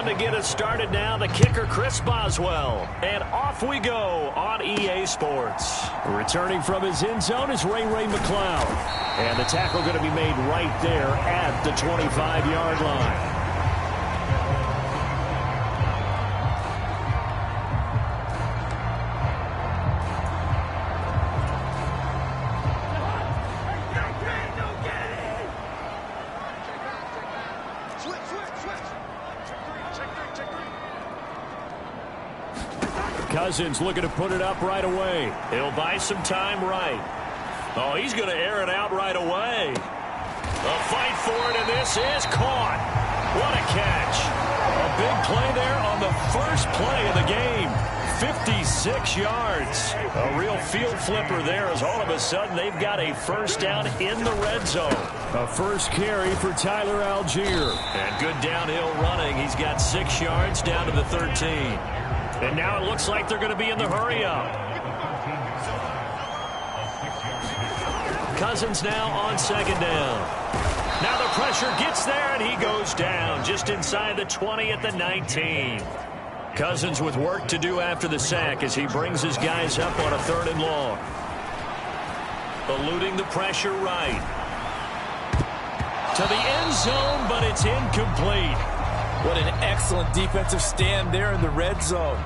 to get us started now, the kicker, Chris Boswell. And off we go on EA Sports. Returning from his end zone is Ray McCloud. And the tackle going to be made right there at the 25-yard line. Cousins looking to put it up right away. He'll buy some time right. Oh, he's going to air it out right away. A fight for it, and this is caught. What a catch. A big play there on the first play of the game. 56 yards. A real field flipper there as all of a sudden they've got a first down in the red zone. A first carry for Tyler Algier. And good downhill running. He's got 6 yards down to the 13. And now it looks like they're going to be in the hurry-up. Cousins now on second down. Now the pressure gets there, and he goes down just inside the 20 at the 19. Cousins with work to do after the sack as he brings his guys up on a 3rd and long. Eluding the pressure right. To the end zone, but it's incomplete. What an excellent defensive stand there in the red zone.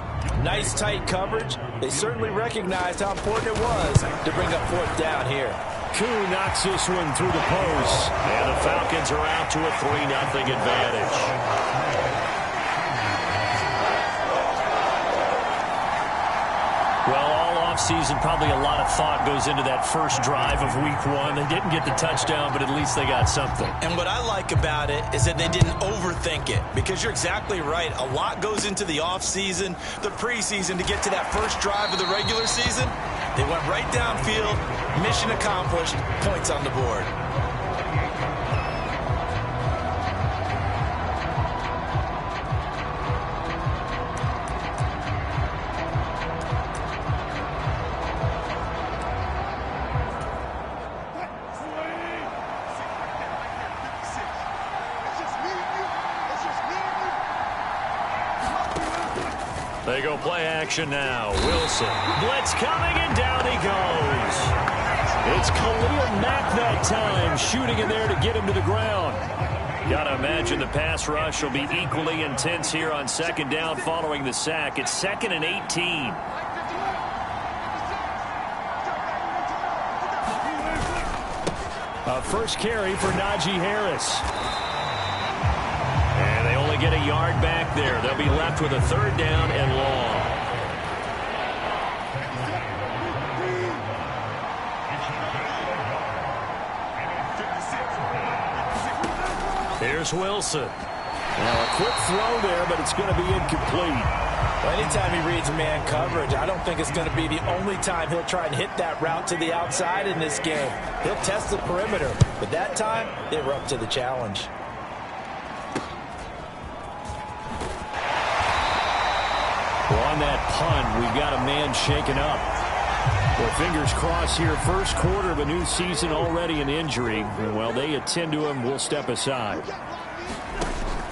Nice tight coverage. They certainly recognized how important it was to bring up 4th down here. Koo knocks this one through the post. And the Falcons are out to a 3-0 advantage. Well, all offseason, probably a lot of thought goes into that first drive of week 1. They didn't get the touchdown, but at least they got something. And what I like about it is that they didn't overthink it, because you're exactly right. A lot goes into the offseason, the preseason to get to that first drive of the regular season. They went right downfield, mission accomplished, points on the board. They go play action now. Wilson. Blitz coming, and down he goes. It's Khalil Mack that time, shooting in there to get him to the ground. Got to imagine the pass rush will be equally intense here on second down following the sack. It's 2nd and 18. A first carry for Najee Harris. And they only get a yard back there. They'll be left with a 3rd down and long. Here's Wilson. Now a quick throw there, but it's going to be incomplete. Well, anytime he reads man coverage, I don't think it's going to be the only time he'll try and hit that route to the outside in this game. He'll test the perimeter, but that time they were up to the challenge. Well, on that punt, we've got a man shaken up. Well, fingers crossed here. First quarter of a new season, already an injury. And while they attend to him, we'll step aside.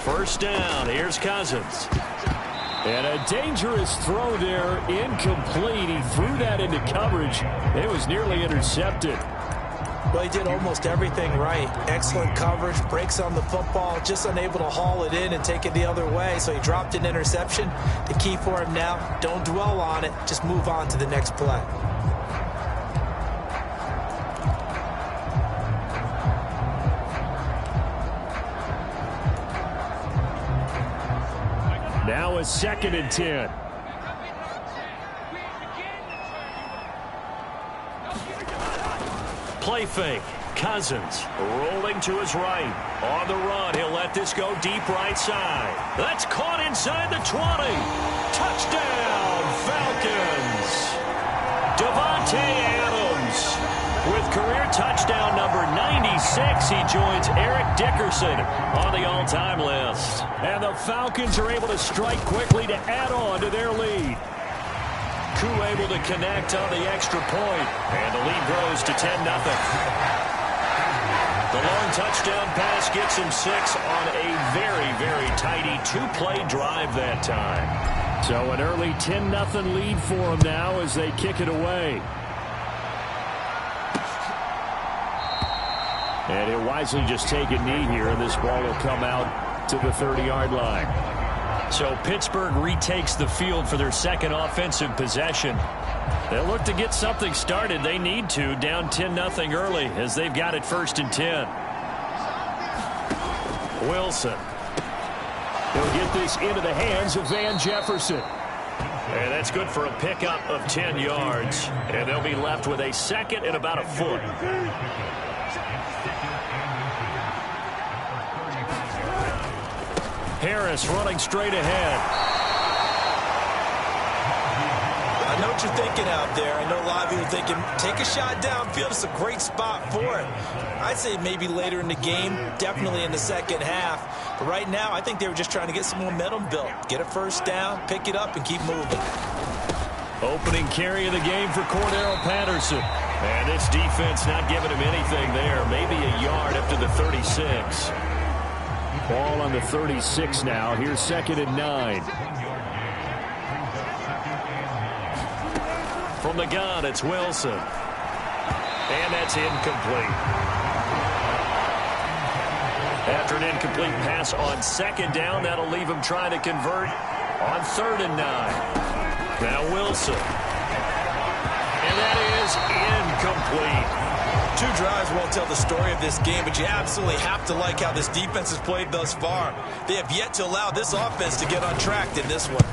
First down. Here's Cousins. And a dangerous throw there. Incomplete. He threw that into coverage. It was nearly intercepted. Well, he did almost everything right. Excellent coverage, breaks on the football, just unable to haul it in and take it the other way, so he dropped an interception. The key for him now, don't dwell on it, just move on to the next play. Now a 2nd and 10. Play fake. Cousins rolling to his right. On the run, he'll let this go deep right side. That's caught inside the 20. Touchdown, Falcons. Davante Adams with career touchdown number 96. He joins Eric Dickerson on the all-time list. And the Falcons are able to strike quickly to add on to their lead. Koo able to connect on the extra point, and the lead grows to 10-0. The long touchdown pass gets him 6 on a very, very tidy 2-play drive that time. So an early 10-0 lead for them now as they kick it away. And he'll wisely just take a knee here, and this ball will come out to the 30-yard line. So Pittsburgh retakes the field for their second offensive possession. They'll look to get something started. They need to, down 10-0 early as they've got it 1st and 10. Wilson. He'll get this into the hands of Van Jefferson. And that's good for a pickup of 10 yards. And they'll be left with a 2nd and about a foot. Harris running straight ahead. I know what you're thinking out there. I know a lot of you are thinking, take a shot downfield. It's a great spot for it. I'd say maybe later in the game, definitely in the second half. But right now, I think they were just trying to get some momentum built. Get a first down, pick it up, and keep moving. Opening carry of the game for Cordero Patterson. And this defense not giving him anything there. Maybe a yard up to the 36. Ball on the 36 now. Here's 2nd and 9. From the gun, it's Wilson. And that's incomplete. After an incomplete pass on 2nd down, that'll leave him trying to convert on 3rd and 9. Now Wilson. And that is incomplete. 2 drives won't tell the story of this game, but you absolutely have to like how this defense has played thus far. They have yet to allow this offense to get on track in this one.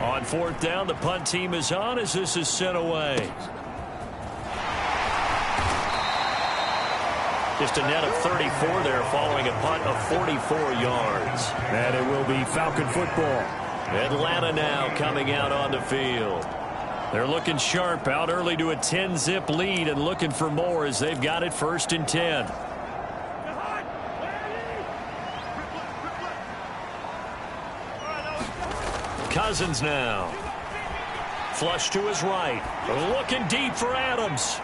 On 4th down, the punt team is on as this is sent away. Just a net of 34 there following a punt of 44 yards. And it will be Falcon football. Atlanta now coming out on the field. They're looking sharp, out early to a 10-zip lead and looking for more as they've got it 1st and 10. Cousins now. Flush to his right. Looking deep for Adams.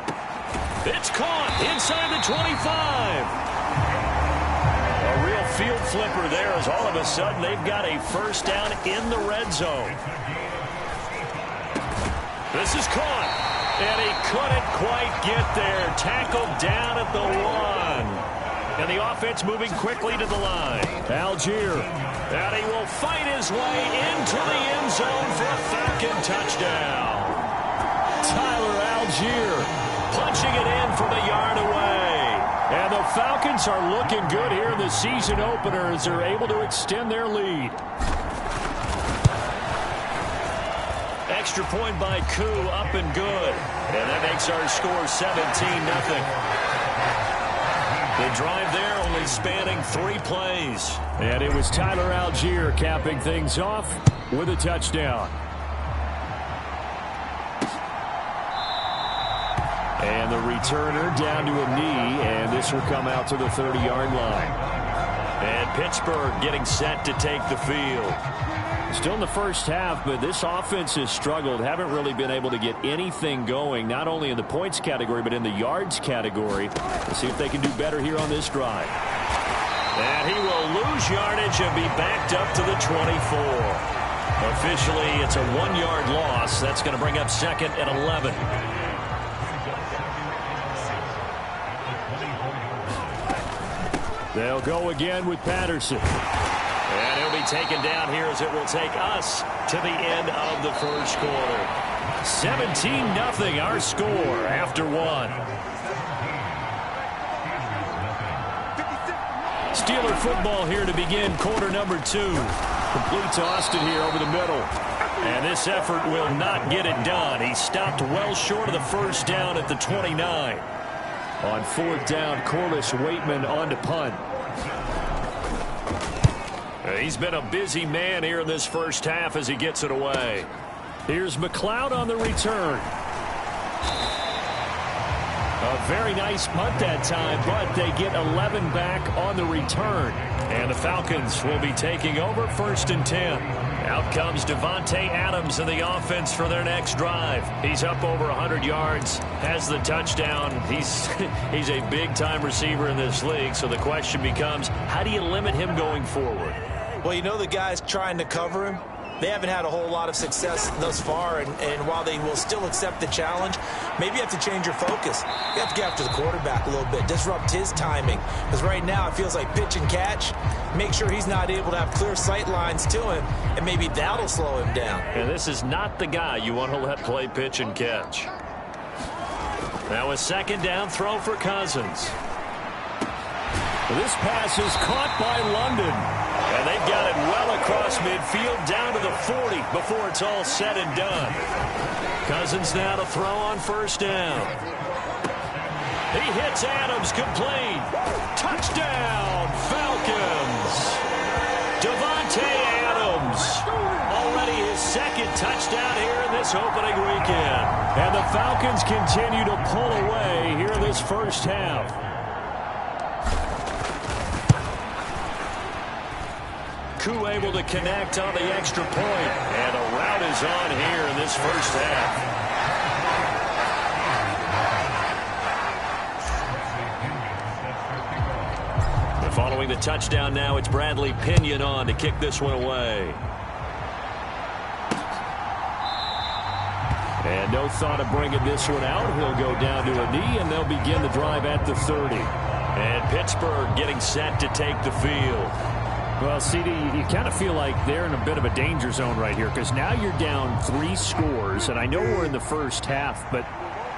It's caught inside the 25. A real field flipper there as all of a sudden they've got a first down in the red zone. This is caught. And he couldn't quite get there. Tackled down at the 1. And the offense moving quickly to the line. Algier. And he will fight his way into the end zone for a Falcon touchdown. Tyler Algier punching it in from a yard away. And the Falcons are looking good here in the season opener as they're able to extend their lead. Extra point by Koo, up and good. And that makes our score 17-0. The drive there only spanning 3 plays. And it was Tyler Algier capping things off with a touchdown. And the returner down to a knee, and this will come out to the 30-yard line. And Pittsburgh getting set to take the field. Still in the first half, but this offense has struggled. Haven't really been able to get anything going, not only in the points category, but in the yards category. Let's see if they can do better here on this drive. And he will lose yardage and be backed up to the 24. Officially, it's a 1-yard loss. That's going to bring up 2nd and 11. They'll go again with Patterson. And he'll be taken down here as it will take us to the end of the first quarter. 17-0 our score after 1. Steeler football here to begin quarter number 2. Complete to Austin here over the middle. And this effort will not get it done. He stopped well short of the first down at the 29. On 4th down, Corliss Waitman on to punt. He's been a busy man here in this first half as he gets it away. Here's McLeod on the return. A A very nice punt that time, but they get 11 back on the return. And the Falcons will be taking over 1st and 10. Out comes Davante Adams in the offense for their next drive. He's up over 100 yards, has the touchdown. He's a big-time receiver in this league, so the question becomes, how do you limit him going forward? Well, you know the guys trying to cover him, they haven't had a whole lot of success thus far, and while they will still accept the challenge, maybe you have to change your focus. You have to get after the quarterback a little bit, disrupt his timing, because right now it feels like pitch and catch. Make sure he's not able to have clear sight lines to him, and maybe that'll slow him down. And this is not the guy you want to let play pitch and catch. Now a 2nd down throw for Cousins. This pass is caught by London. And they've got it well across midfield down to the 40 before it's all said and done. Cousins now to throw on 1st down. He hits Adams complete. Touchdown, Falcons. Davante Adams. Already his 2nd touchdown here in this opening weekend. And the Falcons continue to pull away here in this 1st half. Koo able to connect on the extra point. And a route is on here in this 1st half. But following the touchdown now, it's Bradley Pinion on to kick this one away. And no thought of bringing this one out. He'll go down to a knee, and they'll begin the drive at the 30. And Pittsburgh getting set to take the field. Well, CD, you kind of feel like they're in a bit of a danger zone right here because now you're down 3 scores, and I know we're in the 1st half, but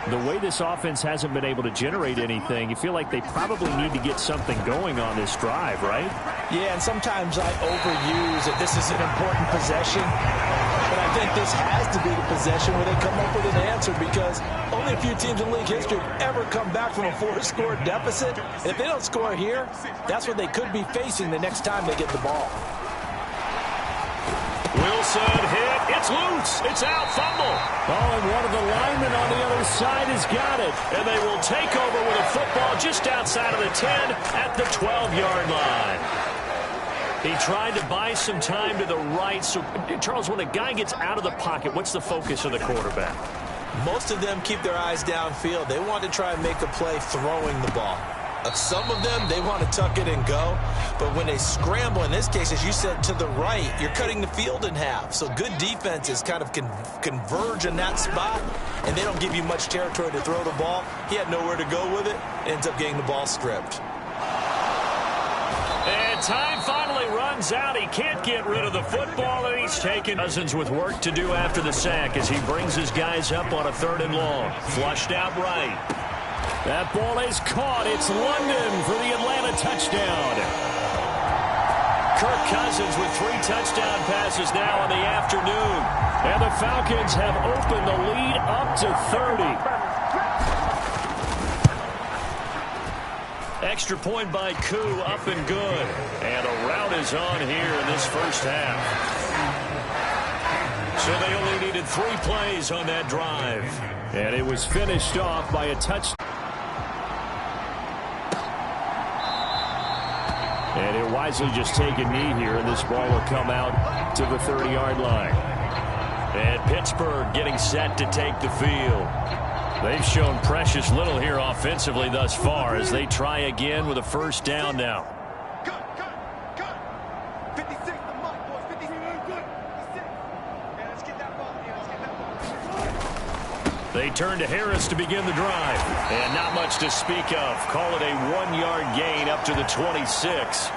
the way this offense hasn't been able to generate anything, you feel like they probably need to get something going on this drive, right? Yeah, and sometimes I overuse it. This is an important possession, but I think this has to be the possession where they come up with an answer because only a few teams in league history have ever come back from a 4-score deficit. And if they don't score here, that's what they could be facing the next time they get the ball. Wilson hit. It's loose. It's out. Fumble. Oh, and one of the linemen on the other side has got it. And they will take over with a football just outside of the 10 at the 12-yard line. He tried to buy some time to the right. So, Charles, when a guy gets out of the pocket, what's the focus of the quarterback? Most of them keep their eyes downfield. They want to try and make a play throwing the ball. Some of them, they want to tuck it and go. But when they scramble, in this case, as you said, to the right, you're cutting the field in half. So good defenses kind of converge in that spot, and they don't give you much territory to throw the ball. He had nowhere to go with it. Ends up getting the ball stripped. And time finally runs out. He can't get rid of the football, and he's taken. Cousins with work to do after the sack as he brings his guys up on a 3rd and long. Flushed out right. That ball is caught. It's London for the Atlanta touchdown. Kirk Cousins with 3 touchdown passes now in the afternoon. And the Falcons have opened the lead up to 30. Extra point by Koo, up and good. And a route is on here in this 1st half. So they only needed 3 plays on that drive. And it was finished off by a touchdown. And he'll wisely just take a knee here, and this ball will come out to the 30-yard line. And Pittsburgh getting set to take the field. They've shown precious little here offensively thus far as they try again with a 1st down now. They turn to Harris to begin the drive. And not much to speak of. Call it a 1-yard gain up to the 26.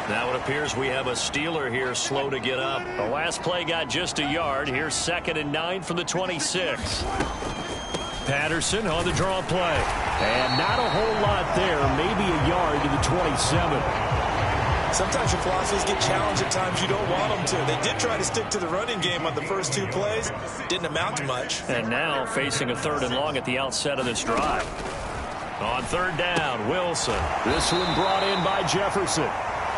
Now it appears we have a Steeler here slow to get up. The last play got just a yard. Here's 2nd and 9 from the 26. Patterson on the draw play. And not a whole lot there. Maybe a yard to the 27. Sometimes your philosophies get challenged at times you don't want them to. They did try to stick to the running game on the first 2 plays. Didn't amount to much. And now facing a 3rd and long at the outset of this drive. On 3rd down, Wilson. This one brought in by Jefferson.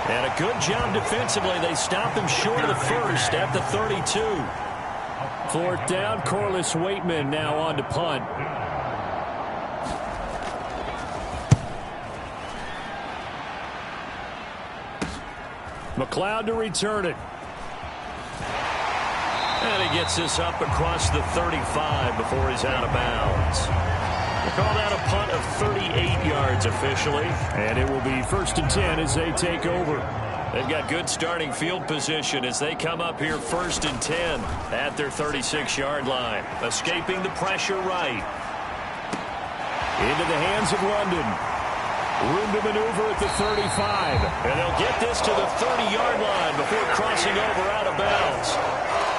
And a good job defensively. They stopped him short of the 1st at the 32. 4th down, Corliss Waitman now on to punt. McLeod to return it. And he gets this up across the 35 before he's out of bounds. We'll call that a punt of 38 yards officially. And it will be 1st and 10 as they take over. They've got good starting field position as they come up here 1st and 10 at their 36-yard line. Escaping the pressure right. Into the hands of London. Room to maneuver at the 35. And they'll get this to the 30-yard line before crossing over out of bounds.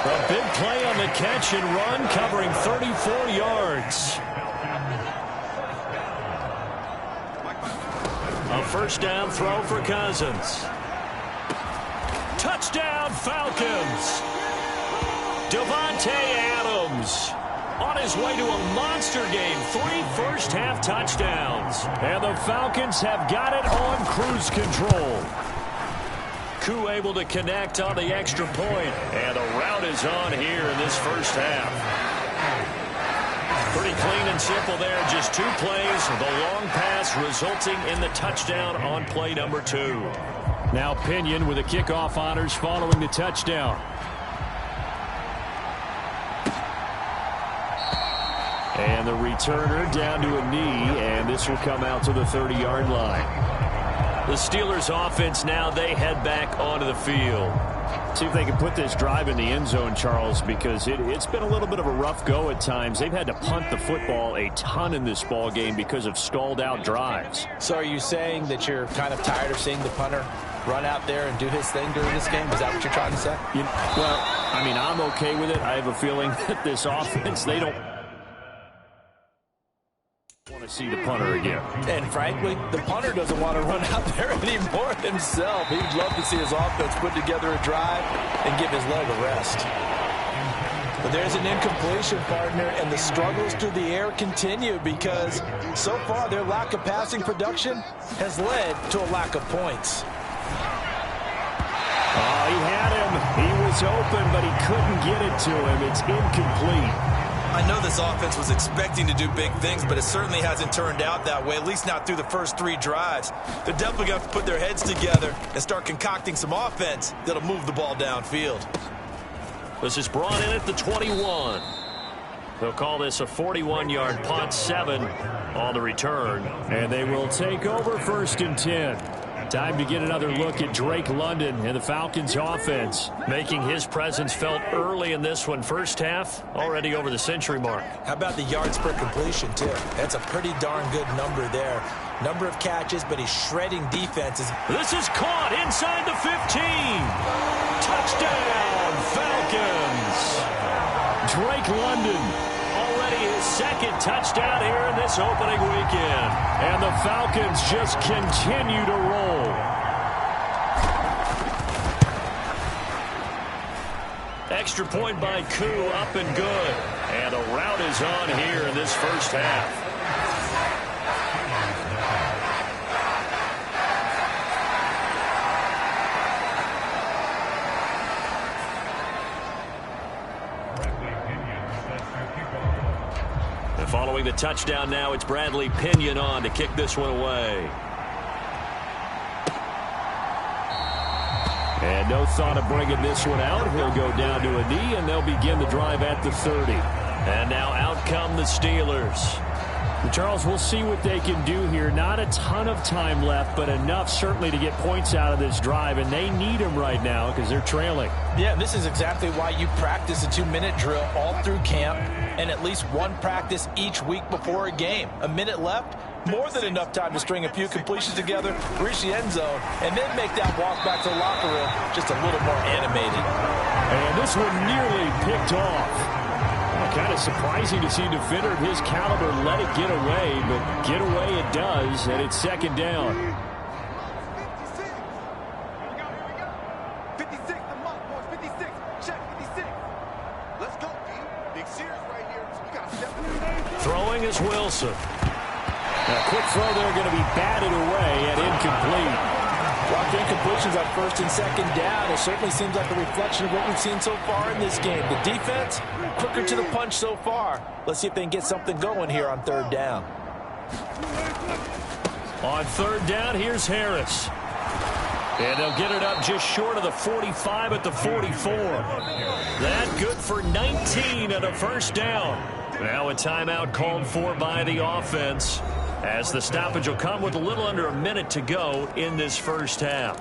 A big play on the catch and run, covering 34 yards. A 1st down throw for Cousins. Touchdown, Falcons. Davante Adams on his way to a monster game. 3 first-half touchdowns. And the Falcons have got it on cruise control. Koo able to connect on the extra point. And the route is on here in this first half. Pretty clean and simple there. Just 2 plays. The long pass resulting in the touchdown on play number 2. Now Pinion with the kickoff honors following the touchdown. And the returner down to a knee, and this will come out to the 30-yard line. The Steelers offense now, they head back onto the field. See if they can put this drive in the end zone, Charles, because it's been a little bit of a rough go at times. They've had to punt the football a ton in this ball game because of stalled out drives. So are you saying that you're kind of tired of seeing the punter run out there and do his thing during this game? Is that what you're trying to say? Well, I mean, I'm okay with it. I have a feeling that this offense, they don't want to see the punter again. And frankly, the punter doesn't want to run out there anymore himself. He'd love to see his offense put together a drive and give his leg a rest. But there's an incompletion, partner, and the struggles through the air continue because so far their lack of passing production has led to a lack of points. Oh, he had him. He was open, but he couldn't get it to him. It's incomplete. I know this offense was expecting to do big things, but it certainly hasn't turned out that way, at least not through the first 3 drives. They're definitely going to have to put their heads together and start concocting some offense that'll move the ball downfield. This is brought in at the 21. They'll call this a 41-yard punt, 7 on the return. And they will take over 1st and 10. Time to get another look at Drake London and the Falcons offense, making his presence felt early in this one. First half, already over the century mark. How about the yards per completion, too? That's a pretty darn good number there. Number of catches, but he's shredding defenses. This is caught inside the 15. Touchdown, Falcons. Drake London, already his 2nd touchdown here in this opening weekend. And the Falcons just continue to roll. Extra point by Koo, up and good. And the route is on here in this first half. And following the touchdown now, it's Bradley Pinion on to kick this one away. And no thought of bringing this one out. He'll go down to a knee, and they'll begin the drive at the 30. And now out come the Steelers. Charles, we'll see what they can do here. Not a ton of time left, but enough certainly to get points out of this drive, and they need them right now because they're trailing. Yeah, this is exactly why you practice a 2-minute drill all through camp and at least one practice each week before a game. A minute left, more than enough time to string a few completions together, reach the end zone, and then make that walk back to the locker room just a little more animated. And this one nearly picked off. Kind of surprising to see a defender of his caliber let it get away, but get away it does, and it's 2nd down. 56, the mark, boys, 56. Check, 56. Let's go, D. Big Sears right here. We got to step in. Throwing is Wilson. A quick throw there going to be batted away and incomplete. Blocked incompletions on 1st and 2nd down. It certainly seems like a reflection of what we've seen so far in this game. The defense, quicker to the punch so far. Let's see if they can get something going here on 3rd down. On 3rd down, here's Harris. And they'll get it up just short of the 45 at the 44. That good for 19 and a first down. Now a timeout called for by the offense, as the stoppage will come with a little under a minute to go in this first half.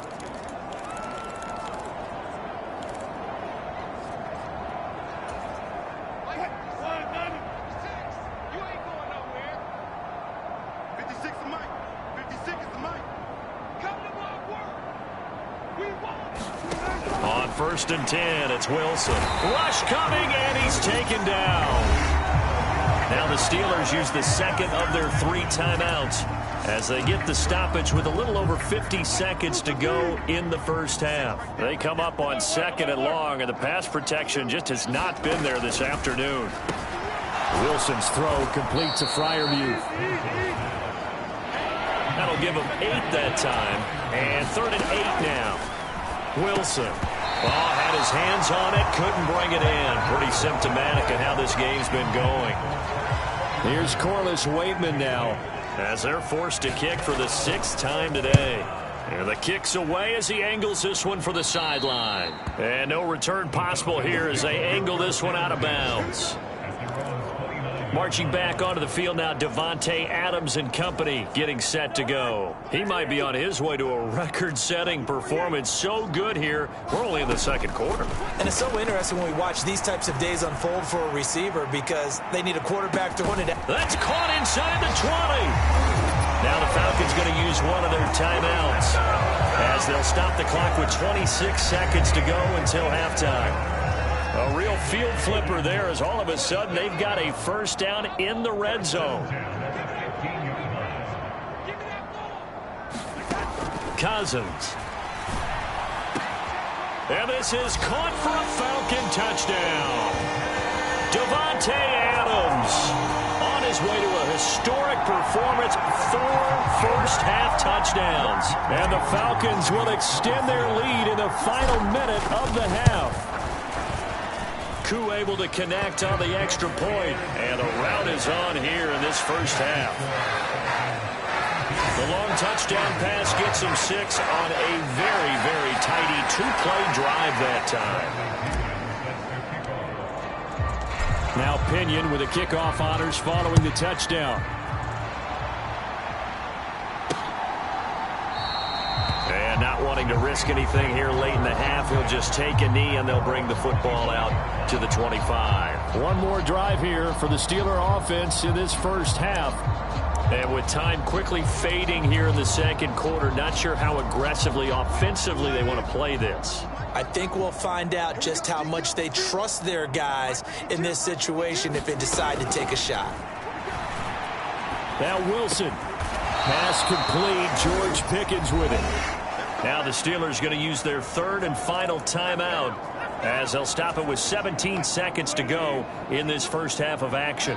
On 1st and 10, it's Wilson. Rush coming, and he's taken down. Now the Steelers use the second of their 3 timeouts as they get the stoppage with a little over 50 seconds to go in the first half. They come up on 2nd and long, and the pass protection just has not been there this afternoon. Wilson's throw complete to Freiermuth. That'll give him 8 that time, and 3rd and 8 now. Wilson. Had his hands on it, couldn't bring it in. Pretty symptomatic of how this game's been going. Here's Corliss Waitman now, as they're forced to kick for the 6th time today. And the kick's away as he angles this one for the sideline. And no return possible here as they angle this one out of bounds. Marching back onto the field now, Davante Adams and company getting set to go. He might be on his way to a record-setting performance. So good here. We're only in the 2nd quarter. And it's so interesting when we watch these types of days unfold for a receiver because they need a quarterback to run it out. That's caught inside the 20. Now the Falcons going to use one of their timeouts as they'll stop the clock with 26 seconds to go until halftime. A real field flipper there as all of a sudden they've got a first down in the red zone. Cousins. And this is caught for a Falcon touchdown. Davante Adams on his way to a historic performance, 4 first-half touchdowns. And the Falcons will extend their lead in the final minute of the half. Koo able to connect on the extra point, and the route is on here in this first half. The long touchdown pass gets him 6 on a very, very tidy 2-play drive that time. Now Pinion with the kickoff honors following the touchdown. And not wanting to risk anything here late in the half, he'll just take a knee and they'll bring the football out to the 25. One more drive here for the Steeler offense in this first half. And with time quickly fading here in the 2nd quarter, not sure how aggressively, offensively they want to play this. I think we'll find out just how much they trust their guys in this situation if they decide to take a shot. Now Wilson. Pass complete. George Pickens with it. Now the Steelers going to use their 3rd and final timeout as they'll stop it with 17 seconds to go in this first half of action.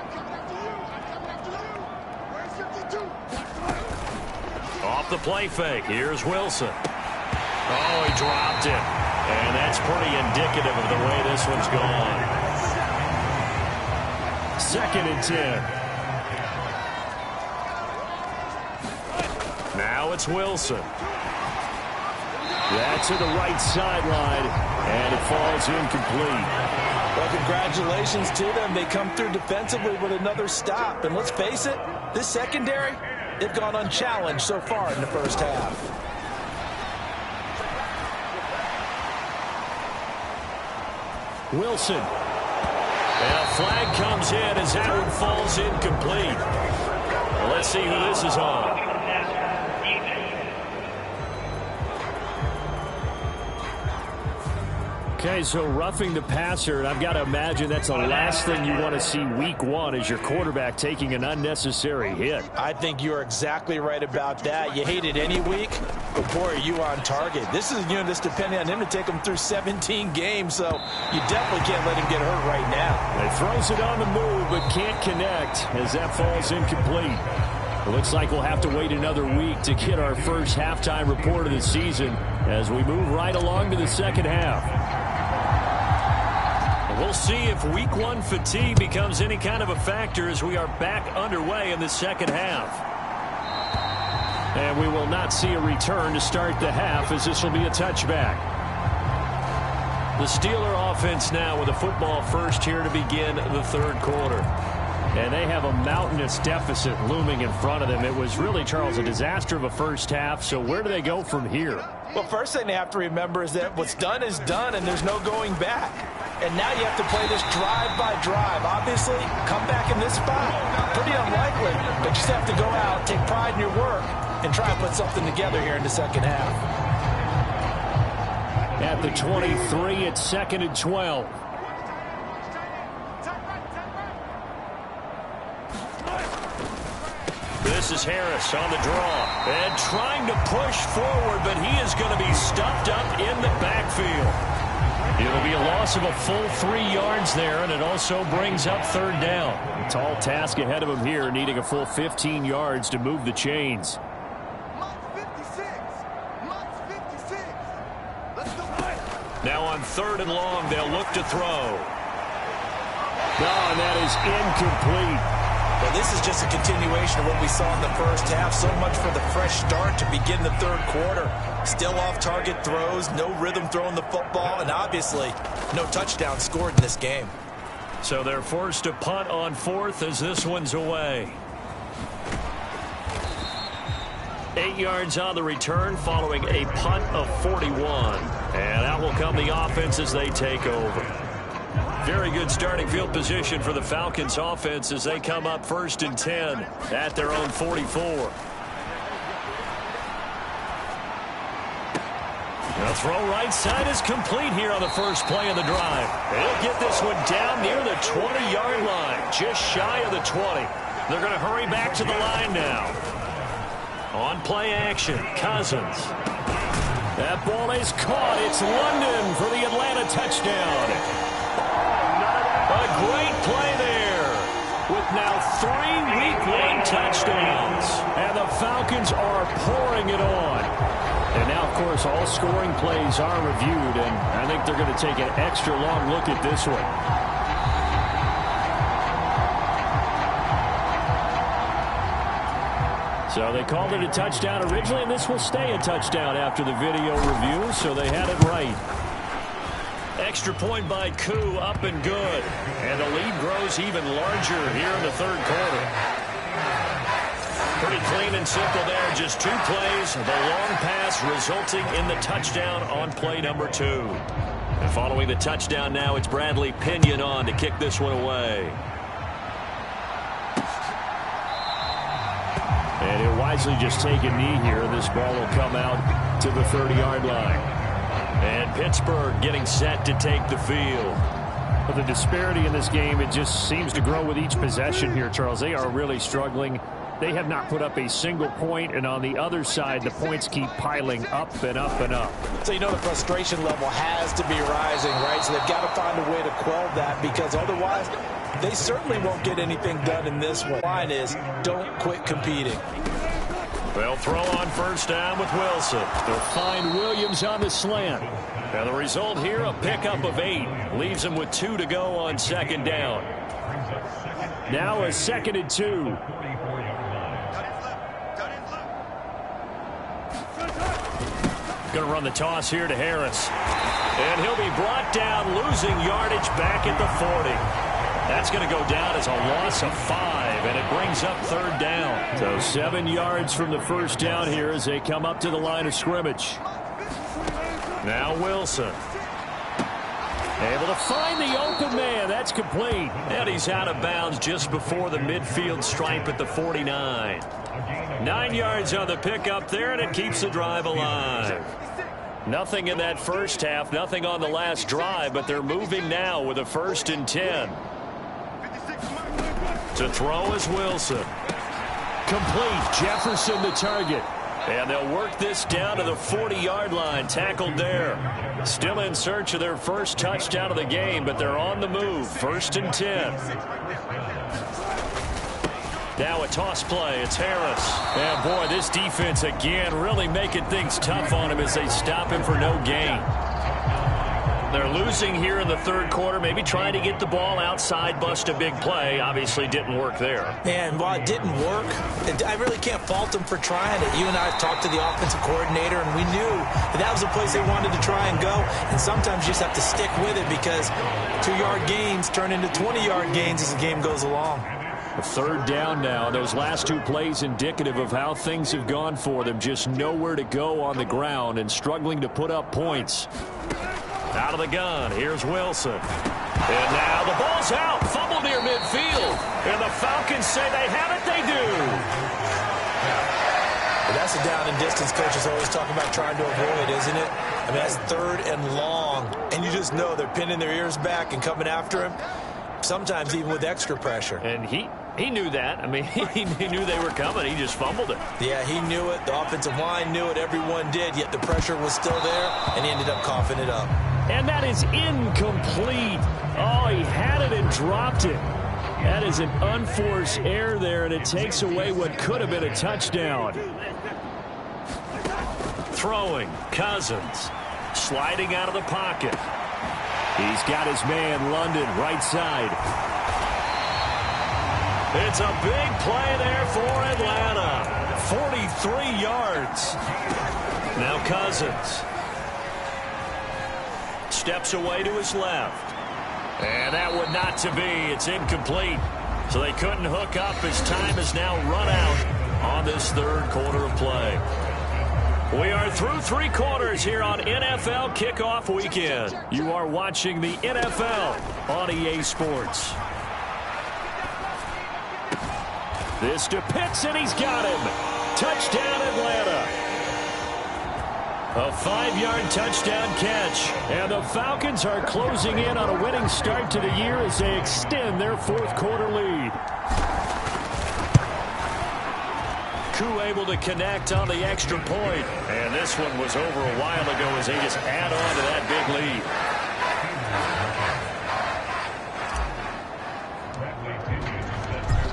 Off the play fake. Here's Wilson. Oh, he dropped it. And that's pretty indicative of the way this one's gone. 2nd and 10. Now it's Wilson. That's to the right sideline, and it falls incomplete. Well, congratulations to them. They come through defensively with another stop. And let's face it, this secondary, they've gone unchallenged so far in the first half. Wilson. And a flag comes in as that one falls incomplete. Well, let's see who this is on. Okay, so roughing the passer, and I've got to imagine that's the last thing you want to see week 1 is your quarterback taking an unnecessary hit. I think you're exactly right about that. You hate it any week, but boy, are you on target. This is a unit that's depending on him to take him through 17 games, so you definitely can't let him get hurt right now. He throws it on the move, but can't connect as that falls incomplete. It looks like we'll have to wait another week to get our first halftime report of the season as we move right along to the second half. We'll see if week 1 fatigue becomes any kind of a factor as we are back underway in the second half. And we will not see a return to start the half, as this will be a touchback. The Steeler offense now with a football first here to begin the third quarter. And they have a mountainous deficit looming in front of them. It was really, Charles, a disaster of a first half. So where do they go from here? Well, first thing they have to remember is that what's done is done, and there's no going back. And now you have to play this drive by drive. Obviously, come back in this spot, pretty unlikely. But you just have to go out, take pride in your work, and try and put something together here in the second half. At the 23, it's 2nd and 12. This is Harris on the draw and trying to push forward, but he is going to be stuffed up in the backfield. It'll be a loss of a full 3 yards there, and it also brings up third down. A tall task ahead of him here, needing a full 15 yards to move the chains. Now on 3rd and long, they'll look to throw. No, and that is incomplete. Well, this is just a continuation of what we saw in the first half. So much for the fresh start to begin the third quarter. Still off-target throws, no rhythm throwing the football, and obviously no touchdown scored in this game. So they're forced to punt on 4th as this one's away. 8 yards on the return following a punt of 41. And out will come the offense as they take over. Very good starting field position for the Falcons offense as they come up 1st and 10 at their own 44. The throw right side is complete here on the first play of the drive. They'll get this one down near the 20-yard line, just shy of the 20. They're going to hurry back to the line now. On play action, Cousins. That ball is caught. It's London for the Atlanta touchdown. A great play there with now 3 Week 1 touchdowns. And the Falcons are pouring it on. And now, of course, all scoring plays are reviewed, and I think they're going to take an extra long look at this one. So they called it a touchdown originally, and this will stay a touchdown after the video review, so they had it right. Extra point by Koo, up and good. And the lead grows even larger here in the third quarter. Pretty clean and simple there, just 2 plays. The long pass resulting in the touchdown on play number 2. And following the touchdown now, it's Bradley Pinion on to kick this one away. And he'll wisely just take a knee here. This ball will come out to the 30-yard line. And Pittsburgh getting set to take the field. But the disparity in this game, it just seems to grow with each possession here, Charles. They are really struggling. They have not put up a single point, and on the other side, the points keep piling up and up and up. So you know the frustration level has to be rising, right? So they've got to find a way to quell that, because otherwise they certainly won't get anything done in this one. Line is, don't quit competing. They'll throw on first down with Wilson. They'll find Williams on the slant. And the result here, a pickup of 8. Leaves them with 2 to go on second down. Now a 2nd and 2. Going to run the toss here to Harris. And he'll be brought down, losing yardage back at the 40. That's going to go down as a loss of 5, and it brings up third down. So 7 yards from the first down here as they come up to the line of scrimmage. Now Wilson. Able to find the open man. That's complete. And he's out of bounds just before the midfield stripe at the 49. 9 yards on the pickup there, and it keeps the drive alive. Nothing in that first half, nothing on the last drive, but they're moving now with a 1st and 10. To throw is Wilson. Complete. Jefferson the target. And they'll work this down to the 40-yard line. Tackled there. Still in search of their first touchdown of the game, but they're on the move. 1st and 10. Now a toss play. It's Harris. And boy, this defense again really making things tough on him as they stop him for no gain. They're losing here in the third quarter, maybe trying to get the ball outside, bust a big play. Obviously didn't work there. And while it didn't work, I really can't fault them for trying it. You and I have talked to the offensive coordinator, and we knew that was the place they wanted to try and go. And sometimes you just have to stick with it because 2-yard gains turn into 20-yard gains as the game goes along. A third down now. Those last 2 plays indicative of how things have gone for them. Just nowhere to go on the ground and struggling to put up points. Out of the gun, here's Wilson. And now the ball's out. Fumble near midfield. And the Falcons say they have it. They do. But that's a down and distance coaches always talking about trying to avoid, isn't it? I mean, that's 3rd and long. And you just know they're pinning their ears back and coming after him. Sometimes even with extra pressure. And he knew that. I mean, he knew they were coming. He just fumbled it. Yeah, he knew it. The offensive line knew it. Everyone did. Yet the pressure was still there, and he ended up coughing it up. And that is incomplete. Oh, he had it and dropped it. That is an unforced error there, and it takes away what could have been a touchdown. Throwing, Cousins. Sliding out of the pocket. He's got his man, London, right side. It's a big play there for Atlanta. 43 yards. Now Cousins. Steps away to his left. And that would not to be. It's incomplete. So they couldn't hook up as time has now run out on this third quarter of play. We are through 3 quarters here on NFL Kickoff Weekend. You are watching the NFL on EA Sports. This to Pitts, and he's got him. Touchdown, Atlanta. A 5-yard touchdown catch. And the Falcons are closing in on a winning start to the year as they extend their 4th quarter lead. Koo able to connect on the extra point. And this one was over a while ago as they just add on to that big lead.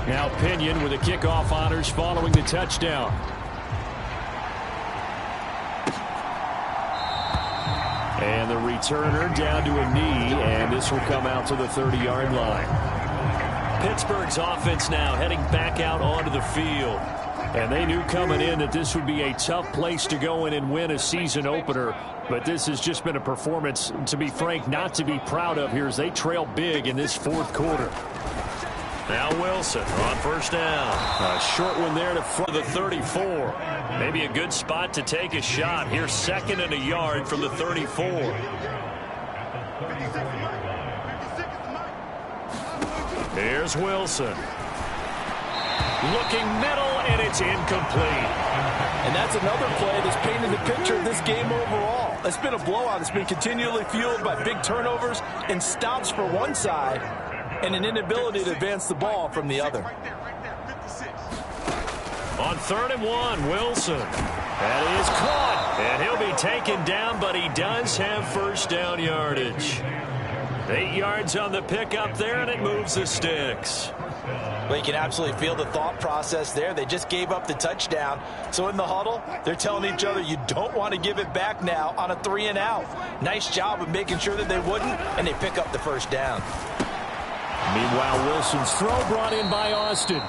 Now Pinion with the kickoff honors following the touchdown. And the returner down to a knee, and this will come out to the 30-yard line. Pittsburgh's offense now heading back out onto the field. And they knew coming in that this would be a tough place to go in and win a season opener. But this has just been a performance, to be frank, not to be proud of here as they trail big in this 4th quarter. Now Wilson on first down. A short one there to front of the 34. Maybe a good spot to take a shot. Here's 2nd and a yard from the 34. Here's Wilson. Looking middle, and it's incomplete. And that's another play that's painted the picture of this game overall. It's been a blowout. It's been continually fueled by big turnovers and stops for one side and an inability to advance the ball from the other. On 3rd and 1, Wilson. That is caught, and he'll be taken down, but he does have first down yardage. 8 yards on the pickup there, and it moves the sticks. Well, you can absolutely feel the thought process there. They just gave up the touchdown. So in the huddle, they're telling each other you don't want to give it back now on a 3 and out. Nice job of making sure that they wouldn't, and they pick up the first down. Meanwhile, Wilson's throw brought in by Austin.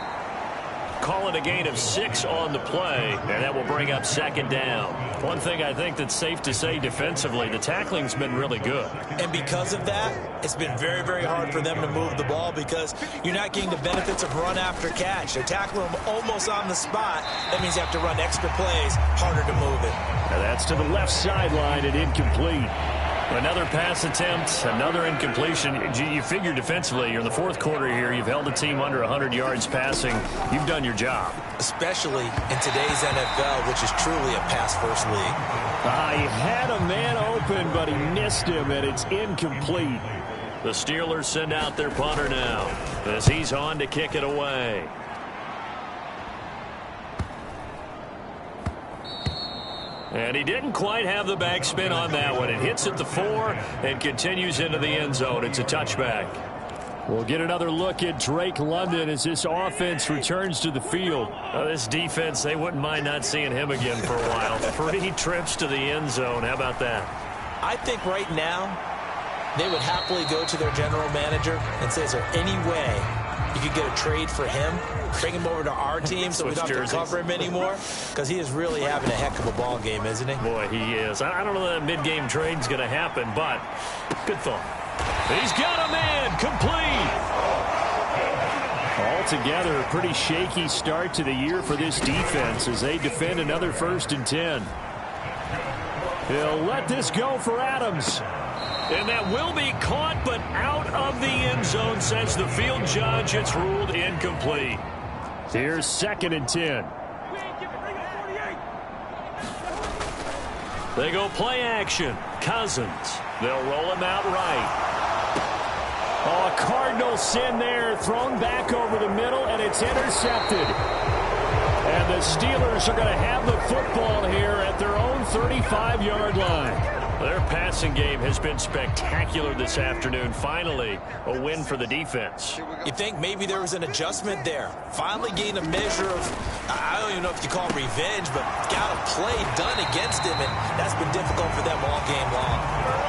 Call it a gain of 6 on the play, and that will bring up 2nd down. One thing I think that's safe to say defensively, the tackling's been really good. And because of that, it's been very, very hard for them to move the ball because you're not getting the benefits of run after catch. They're tackling them almost on the spot. That means you have to run extra plays, harder to move it. Now that's to the left sideline and incomplete. Another pass attempt, another incompletion. You figure defensively, you're in the 4th quarter here. You've held the team under 100 yards passing. You've done your job. Especially in today's NFL, which is truly a pass-first league. He had a man open, but he missed him, and it's incomplete. The Steelers send out their punter now as he's on to kick it away. And he didn't quite have the backspin on that one. It hits at the 4 and continues into the end zone. It's a touchback. We'll get another look at Drake London as this offense returns to the field. This defense, they wouldn't mind not seeing him again for a while. 3 trips to the end zone. How about that? I think right now they would happily go to their general manager and say, is there any way you could get a trade for him, bring him over to our team so we don't have to cover him anymore? Because he is really having a heck of a ball game, isn't he? Boy, he is. I don't know that mid-game trade's going to happen, but good thought. He's got a man complete. Altogether, a pretty shaky start to the year for this defense as they defend another 1st and 10. He'll let this go for Adams. And that will be caught, but out of the end zone, says the field judge. It's ruled incomplete. Here's 2nd and 10. They go play action. Cousins. They'll roll him out right. Oh, a cardinal sin there, thrown back over the middle, and it's intercepted. And the Steelers are going to have the football here at their own 35-yard line. Their passing game has been spectacular this afternoon. Finally, a win for the defense. You think maybe there was an adjustment there. Finally gained a measure of, I don't even know if you call it revenge, but got a play done against him, and that's been difficult for them all game long.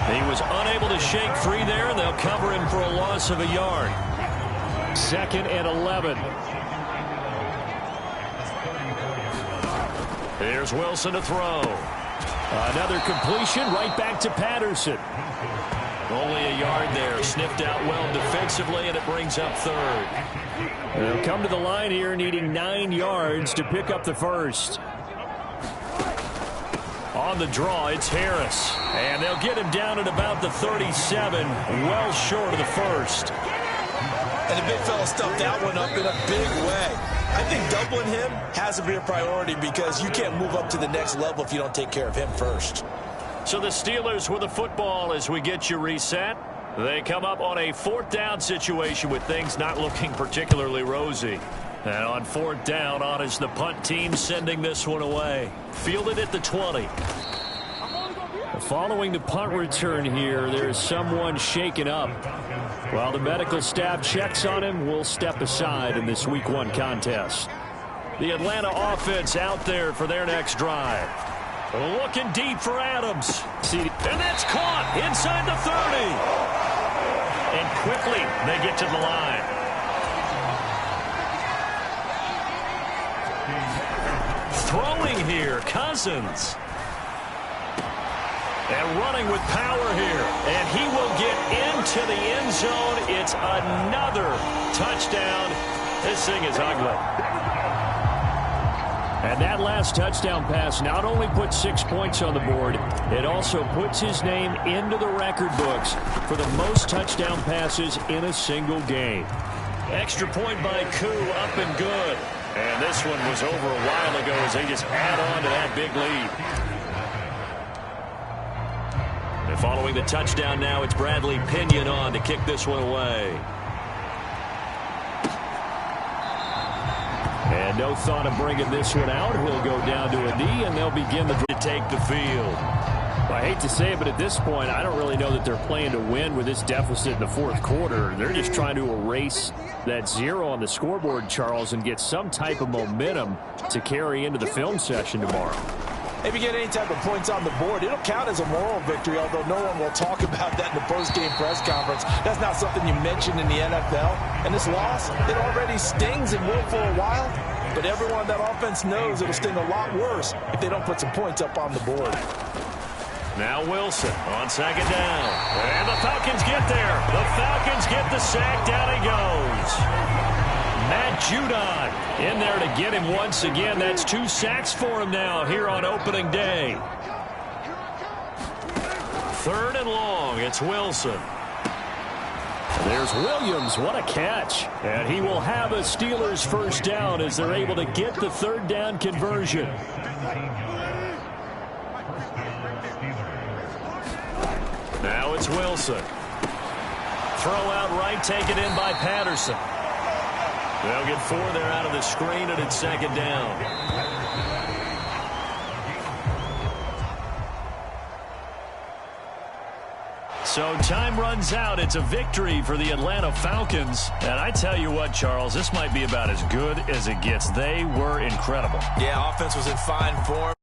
He was unable to shake free there, and they'll cover him for a loss of a yard. 2nd and 11. Here's Wilson to throw. Another completion right back to Patterson. Only a yard there. Sniffed out well defensively, and it brings up 3rd. They'll come to the line here needing 9 yards to pick up the 1st. On the draw, it's Harris. And they'll get him down at about the 37, well short of the 1st. And the big fella stuffed that one up in a big way. I think doubling him has to be a priority because you can't move up to the next level if you don't take care of him first. So the Steelers with the football as we get you reset. They come up on a 4th down situation with things not looking particularly rosy. And on 4th down, on is the punt team sending this one away. Fielded at the 20. Following the punt return here, there's someone shaken up. While the medical staff checks on him, we'll step aside in this Week 1 contest. The Atlanta offense out there for their next drive. Looking deep for Adams. And that's caught inside the 30. And quickly they get to the line. Throwing here, Cousins. And running with power here. And he will get into the end zone. It's another touchdown. This thing is ugly. And that last touchdown pass not only puts 6 points on the board, it also puts his name into the record books for the most touchdown passes in a single game. Extra point by Koo, up and good. And this one was over a while ago as they just add on to that big lead. And following the touchdown now, it's Bradley Pinion on to kick this one away. And no thought of bringing this one out. He'll go down to a knee, and they'll begin to take the field. I hate to say it, but at this point, I don't really know that they're playing to win with this deficit in the 4th quarter. They're just trying to erase that 0 on the scoreboard, Charles, and get some type of momentum to carry into the film session tomorrow. If you get any type of points on the board, it'll count as a moral victory, although no one will talk about that in the post-game press conference. That's not something you mention in the NFL. And this loss, it already stings and will for a while. But everyone on that offense knows it'll sting a lot worse if they don't put some points up on the board. Now Wilson on 2nd down. And the Falcons get there. The Falcons get the sack. Down he goes. Matt Judon in there to get him once again. That's 2 sacks for him now here on opening day. 3rd and long. It's Wilson. There's Williams. What a catch. And he will have a Steelers 1st down as they're able to get the 3rd down conversion. Now it's Wilson. Throw out right, taken in by Patterson. They'll get 4 there out of the screen, and it's 2nd down. So time runs out. It's a victory for the Atlanta Falcons. And I tell you what, Charles, this might be about as good as it gets. They were incredible. Yeah, offense was in fine form.